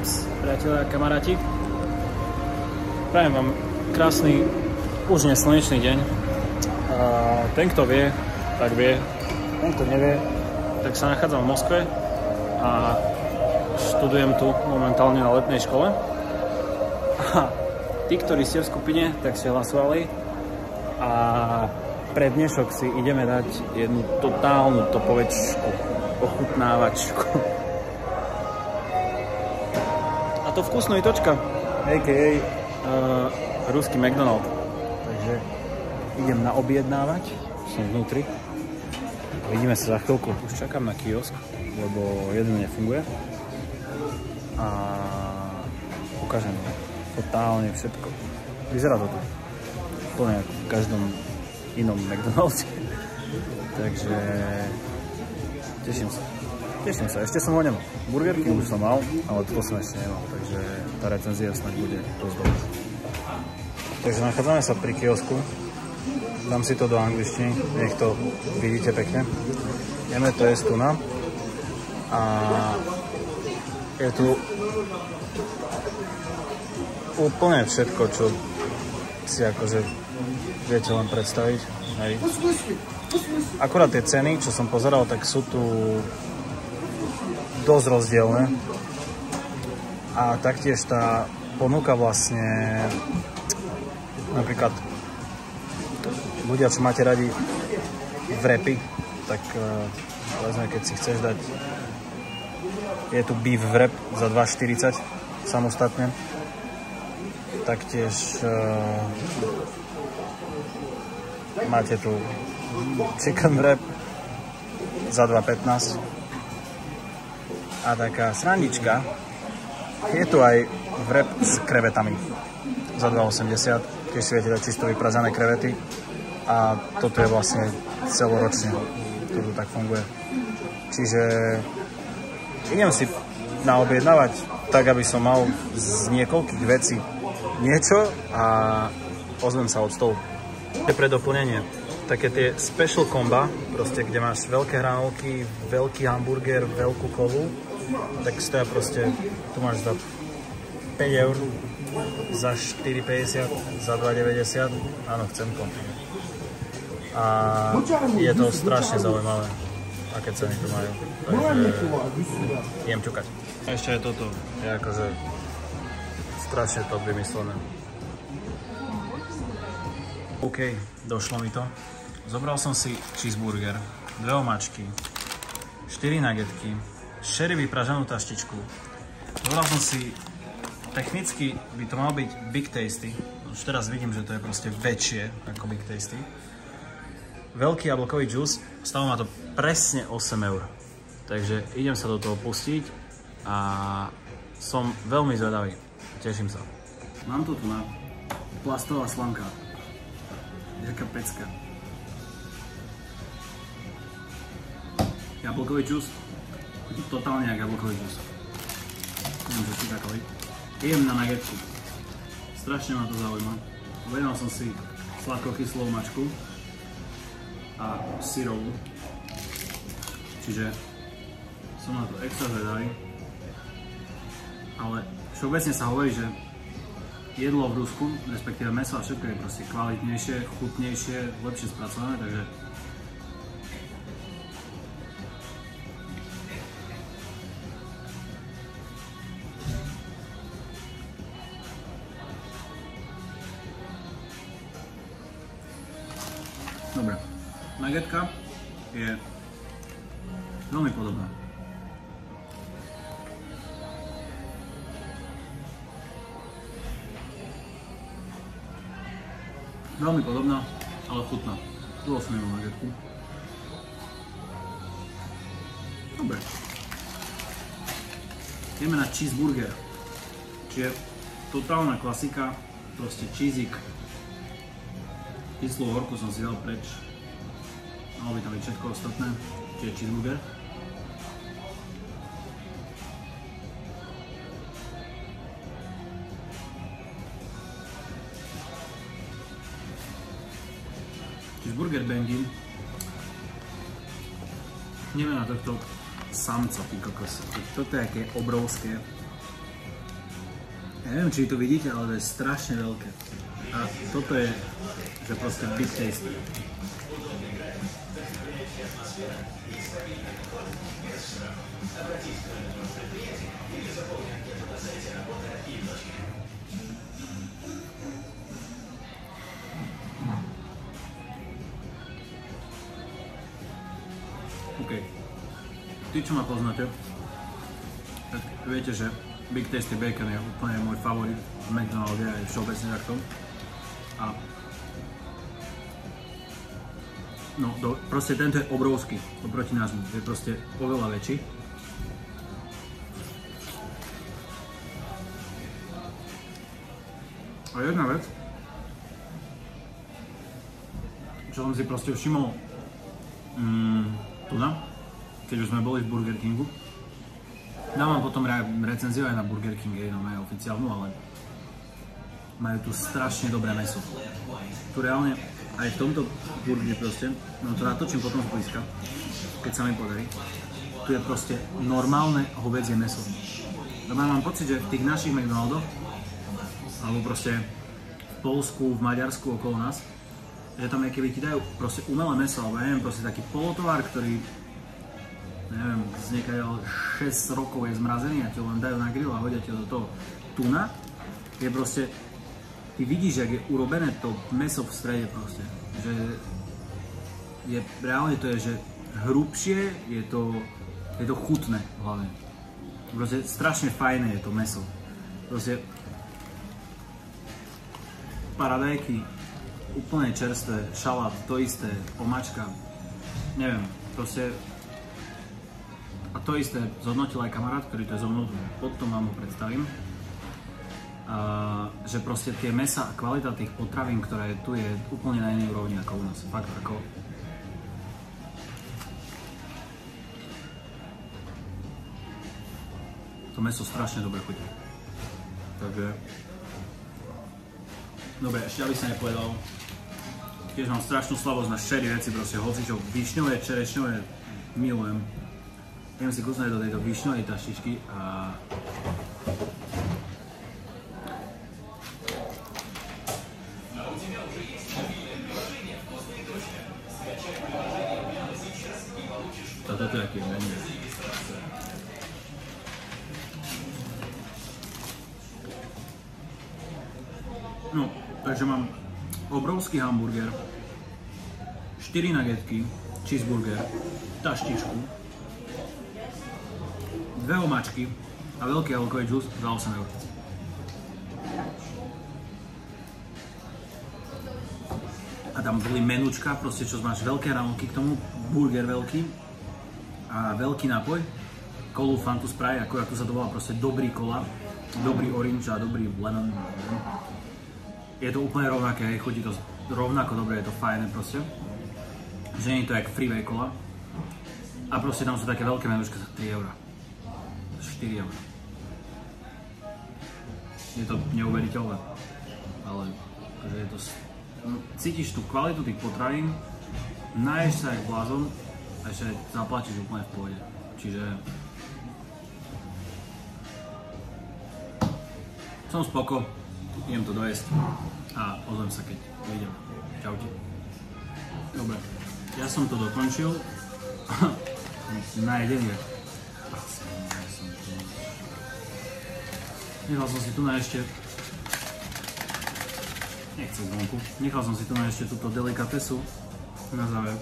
Chips, priatelia a kamaráti. Prajem vám krásny, už neslnečný deň. Ten, kto vie, tak vie. Ten, kto nevie, tak sa nachádzam v Moskve a študujem tu momentálne na letnej škole. A tí, ktorí ste v skupine, tak ste hlasovali a pre dnešok si ideme dať jednu totálnu topovečku, ochutnávačku. A to vkusnú točka, a.k.a. ruský McDonald. Takže idem naobjednávať, som vnútri. Vidíme sa za chvíľku. Už čakám na kiosk, lebo jeden nefunguje. A ukážem totálne všetko. Vyzerá to tu úplne ako v každom inom McDonald's. Takže teším sa. Ešte som ho nemal. Burger King už som mal, ale toto som ešte nemal, takže tá recenzia snáď bude dosť dobrá. Takže nachádzame sa pri kiosku. Dám si to do angličtiny, nech to vidíte pekne. Ideme to jesť tu na. A je tu úplne všetko, čo si akože viete len predstaviť. Hej. Akurát tie ceny, čo som pozeral, tak sú tu dosť rozdielne. A taktiež tá ponuka vlastne, napríklad ľudia, čo máte radi wrapy, tak povedzme, keď si chceš dať, je tu beef wrap za 2,40 samostatne. Taktiež máte tu chicken wrap za 2,15 a taká srandička, je tu aj wrap s krevetami za 2,80, tiež si viete dať čisto vyprazané krevety a toto je vlastne celoročne, to tu tak funguje. Čiže idem si naobjednávať tak, aby som mal z niekoľkých vecí niečo a ozvem sa od stolu. Je pre doplnenie také tie special komba, proste, kde máš veľké hranolky, veľký hamburger, veľkú kolu, tak stoja proste, tu máš za 5 eur, za 4,50, za 2,90, áno, chcem to. A je to strašne zaujímavé, aké ceny tu majú, takže idem ťukať. A ešte aj toto je akože strašne top vymyslené. OK, došlo mi to. Zobral som si cheeseburger, 2 omáčky, 4 nuggetky, sherry vypražanú taštičku. Zobral som si, technicky by to malo byť Big Tasty. Už teraz vidím, že to je proste väčšie ako Big Tasty. Veľký jablkový džús, stalo ma to presne 8 eur. Takže idem sa do toho pustiť a som veľmi zvedavý. Teším sa. Mám to tu na plastová slanka. Jaká pecka. Jablkový džús. Chutí totálne jak jablkový džús. Neviem, že si takový. Idem na nuggetku. Strašne ma to zaujíma. Objednal som si sladko-kyslú mačku a syrovú. Čiže som na to extra zvedavý. Ale všeobecne sa hovorí, že jedlo v Rusku, respektíve mäso a všetko je proste kvalitnejšie, chutnejšie, lepšie spracované, takže dobre, nuggetka je veľmi podobná. Veľmi podobná, ale chutná. Dlho som nemal nuggetku. Dobre. Ideme na cheeseburger. Čiže totálna klasika, proste cheesík. Kyslú horku som si dal preč. Malo by tam byť všetko ostatné, čiže cheeseburger. Cheeseburger Bangin. Ideme na tohto samca, ty kokos. Toto je aké obrovské. neviem, či to vidíte, ale to je strašne veľké. A toto je, že proste big tasty. OK. Tí, čo ma poznáte, tak viete, že Big Tasty Bacon je úplne môj favorit v McDonalde aj všeobecne takto. A no, proste tento je obrovský oproti nášmu, je proste oveľa väčší. A jedna vec, čo som si proste všimol tuda, keď už sme boli v Burger Kingu. Dávam potom recenziu aj na Burger King, no majú oficiálnu, ale majú tu strašne dobré mäso. Tu reálne aj v tomto burgeri proste, no to natočím potom z blízka, keď sa mi podarí. Tu je proste normálne hovädzie mäso. Mám pocit, že v tých našich McDonaldoch, alebo proste v Poľsku, v Maďarsku okolo nás, že tam keby ti dajú proste umelé mäso, alebo ja neviem, proste taký polotovar, ktorý neviem, z niekadeľ 6 rokov je zmrazený a ti ho len dajú na grill a hodia ti do toho. Tuna je proste, ty vidíš, jak je urobené to mäso v strede proste, že je, reálne to je, že hrubšie, je to chutné hlavne. Proste strašne fajné je to mäso. Proste paradajky, úplne čerstvé, šalát, to isté, omáčka, neviem, proste. A to isté zhodnotil aj kamarát, ktorý to je so mnou, potom vám ho predstavím. Že proste tie mäsa a kvalita tých potravín, ktorá je tu, je úplne na inej úrovni ako u nás. Fakt ako. To mäso strašne dobre chutí. Takže. Dobre, ešte aby sa nepovedal. Tiež mám strašnú slabosť na šery veci, proste hocičo višňové, čerešňové milujem. Idem si kusnúť do tejto višňovej taštičky a toto je aký banger. No, takže mám obrovský hamburger, 4 nuggetky, cheeseburger, taštičku, 2 omáčky a veľký jablkový džús za 8 eur. A tam boli menučka, proste čo máš veľké ranolky k tomu, burger veľký a veľký nápoj, kolu, fantu, sprite, ako sa to volá, proste dobrý cola, dobrý orange a dobrý lemon. Je to úplne rovnaké, chutí to rovnako dobre, je to fajné proste. Že nie je to jak freeway cola. A proste tam sú také veľké menučka za 3 eur. 4 eur. Je to neuveriteľné, ale že je to. Cítiš tú kvalitu tých potravín, naješ sa jak blázon a ešte zaplatíš úplne v pohode. Čiže som spoko, idem to dojesť a ozvem sa, keď vyjdem. Čaute. Dobre, ja som to dokončil. Najedený. Nechal som si tu na ešte, nechcem zvonku, nechal som si tu na ešte túto delikatesu na záver,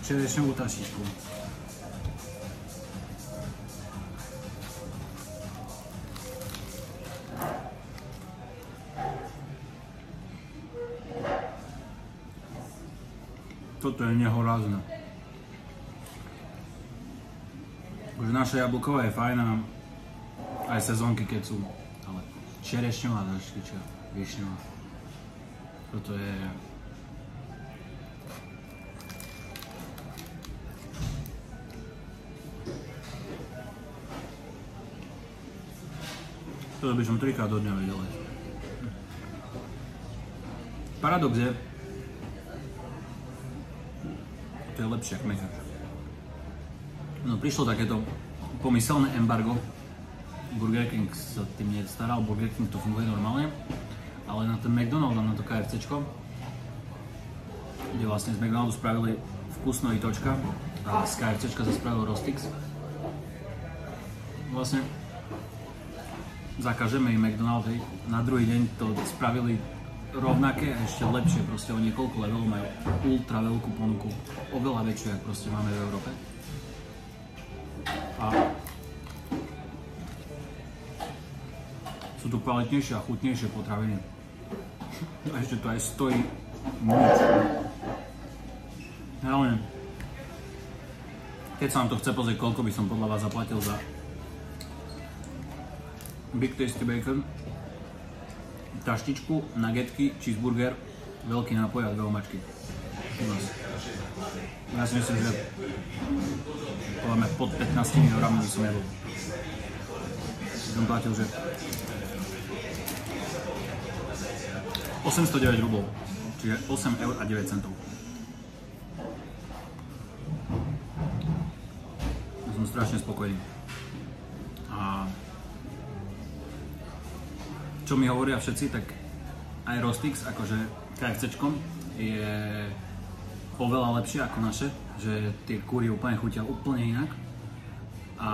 čerešňovú taštičku. Toto je nehorázne. Už naša jablková je fajná, aj sezónky, keď sú, ale čerešňová taštička, višňová. Toto je. Toto by som 3-krát do dňa vedel. Paradox je, to je lepšie ako mekáč. No prišlo takéto pomyselné embargo Burger King sa tým nestaral, Burger King to funguje normálne, ale na ten McDonald's, na to KFCčko, kde vlastne z McDonaldu spravili vkusnoitočka a z KFCčka sa spravil Rostix. Vlastne zakažeme im McDonald's, na druhý deň to spravili rovnaké a ešte lepšie, proste o niekoľko levelov majú ultra veľkú ponuku, oveľa väčšiu, ako proste máme v Európe. A sú tu kvalitnejšie a chutnejšie potraviny. A ešte to aj stojí moc. Reálne, keď sa vám to chce pozrieť, koľko by som podľa vás zaplatil za Big Tasty Bacon, taštičku, nuggetky, cheeseburger, veľký nápoj a dve omačky. Ja si myslím, že podľa mňa pod 15 eurami by som jedol. Som platil, že 809 rublov, čiže 8 eur a 9 centov. Ja som strašne spokojný. A čo mi hovoria všetci, tak aj Rostix, akože KFCčkom, je oveľa lepšie ako naše, že tie kúry úplne chutia úplne inak. A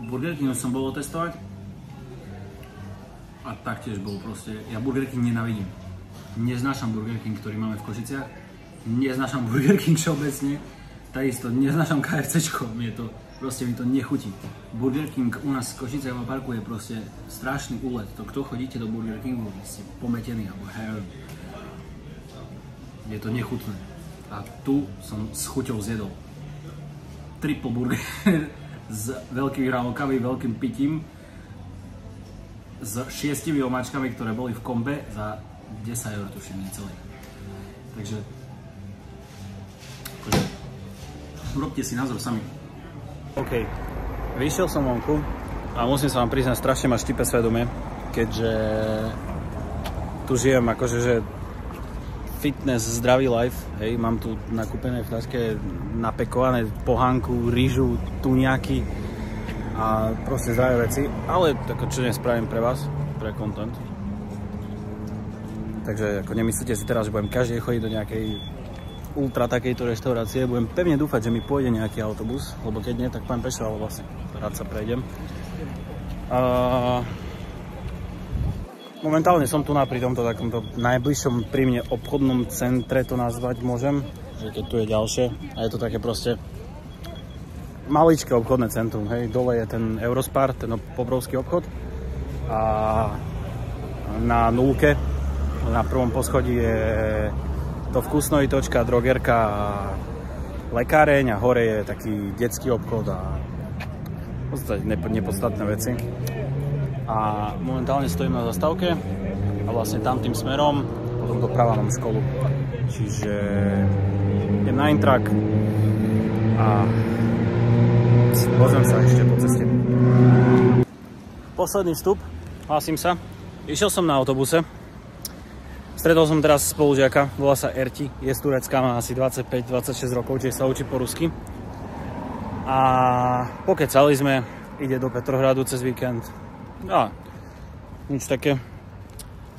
Burger King som bol testovať a taktiež bol proste, ja Burger King nenávidím. Neznášam Burger King, ktorý máme v Košiciach, neznášam Burger King všeobecne, takisto neznášam KFCčko, mi to nechutí. Burger King u nás v Košiciach parku je proste strašný úlet. To kto chodíte do Burger Kingu, ste pometení alebo hair. Je to nechutné. A tu som s chuťou zjedol triple burger s veľkými hranolkami, veľkým pitím, s 6 omáčkami, ktoré boli v kombe za 10 eur, tuším, necelé. Takže urobte si názor sami. OK, vyšiel som vonku a musím sa vám priznať, strašne ma štípe svedomie, keďže tu žijem akože že fitness, zdravý life, hej, mám tu nakúpené v taške napekované pohánku, rýžu, tuňaky a proste zdravé veci, ale tako čo nespravím pre vás, pre content. Takže ako nemyslíte si teraz, že budem každý chodiť do nejakej ultra takejto reštaurácie, budem pevne dúfať, že mi pôjde nejaký autobus, lebo keď nie, tak pán pešo, ale vlastne rád sa prejdem. Momentálne som tu pri tomto takomto najbližšom pri mne obchodnom centre, to nazvať môžem, že keď tu je ďalšie a je to také proste maličké obchodné centrum, hej, dole je ten Eurospar, ten obrovský obchod a na nulke, na prvom poschodí je to vkusnoitočka, drogerka a lekáreň a hore je taký detský obchod a v podstate nepodstatné veci. A momentálne stojím na zastávke a vlastne tam tým smerom, potom doprava mám školu. Čiže idem na intrak a vozem sa ešte po ceste. Posledný vstup, hlásim sa. Išiel som na autobuse. Stretol som teraz spolužiaka, volá sa Erti, je z Turecka, má asi 25-26 rokov, čiže sa učí po rusky. A pokecali sme, ide do Petrohradu cez víkend. No, nič také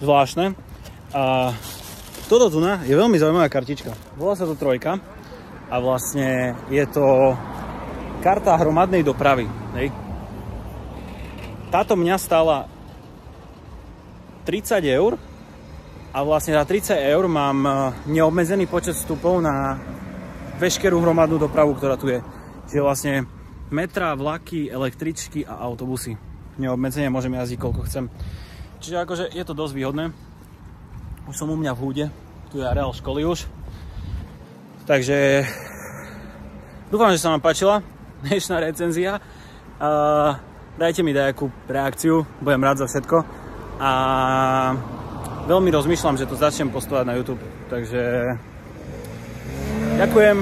zvláštne. A toto tu je veľmi zaujímavá kartička. Volá sa to Trojka a vlastne je to karta hromadnej dopravy. Hej. Táto mňa stála 30 eur. A vlastne za 30 eur mám neobmedzený počet vstupov na veškerú hromadnú dopravu, ktorá tu je. Čiže vlastne metra, vlaky, električky a autobusy. Neobmedzenie, môžem jazdiť koľko chcem. Čiže akože je to dosť výhodné. Už som u mňa v Húde, tu je areál školy už. Takže dúfam, že sa vám páčila dnešná recenzia. Dajte mi nejakú reakciu, budem rád za všetko. A veľmi rozmýšľam, že to začnem postovať na YouTube, takže ďakujem,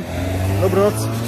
dobrú noc.